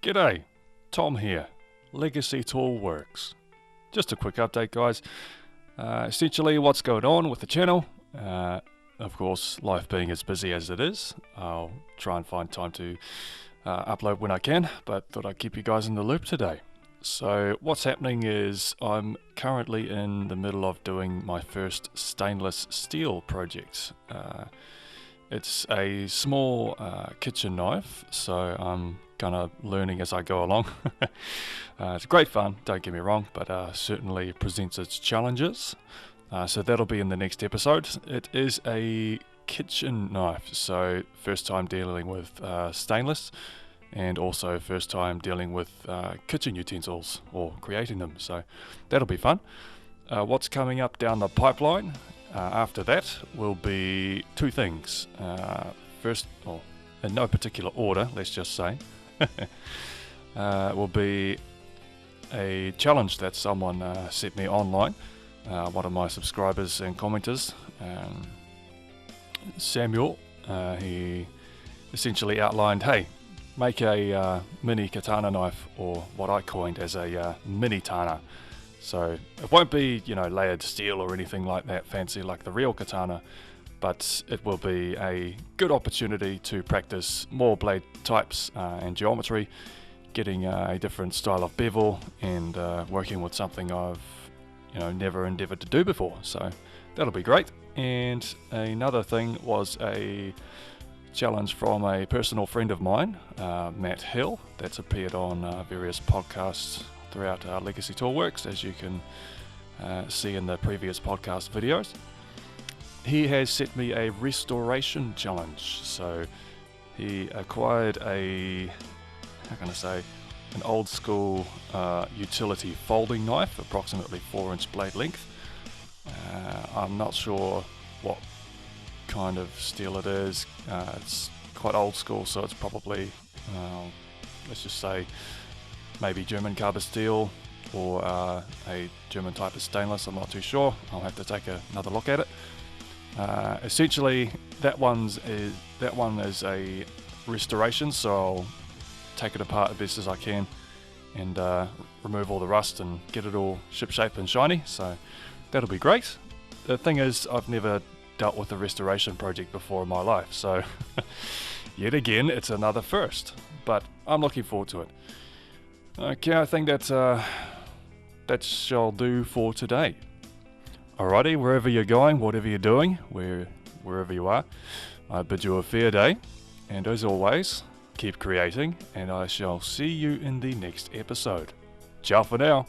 G'day, Tom here, legacytoolworks. Just a quick update, guys. Essentially what's going on with the channel. Of course, life being as busy as it is, I'll try and find time to upload when I can, but thought I'd keep you guys in the loop today. So what's happening is I'm currently in the middle of doing my first stainless steel project. It's a small kitchen knife, so I'm kind of learning as I go along. It's great fun, don't get me wrong, but certainly presents its challenges. So that'll be in the next episode. It is a kitchen knife, so first time dealing with stainless, and also first time dealing with kitchen utensils or creating them, so that'll be fun. What's coming up down the pipeline after that will be two things. First, well, in no particular order, let's just say, will be a challenge that someone sent me online. One of my subscribers and commenters, Samuel, he essentially outlined, hey, make a mini katana knife, or what I coined as a mini tana. So it won't be, layered steel or anything like that fancy like the real katana, but it will be a good opportunity to practice more blade types and geometry, getting a different style of bevel, and working with something I've never endeavored to do before. So that'll be great. And another thing was a challenge from a personal friend of mine, Matt Hill, that's appeared on various podcasts throughout Legacy Toolworks, as you can see in the previous podcast videos. He has set me a restoration challenge. So he acquired an old school utility folding knife, approximately 4-inch blade length. I'm not sure what kind of steel it is. It's quite old school, so it's probably, let's just say, maybe German carbon steel or a German type of stainless. I'm not too sure. I'll have to take another look at it. Essentially, that one is a restoration, so I'll take it apart as best as I can and remove all the rust and get it all shipshape and shiny. So that'll be great. The thing is, I've never dealt with a restoration project before in my life, so yet again, it's another first. But I'm looking forward to it. Okay, I think that shall do for today. Alrighty, wherever you're going, whatever you're doing, wherever you are, I bid you a fair day, and as always, keep creating, and I shall see you in the next episode. Ciao for now.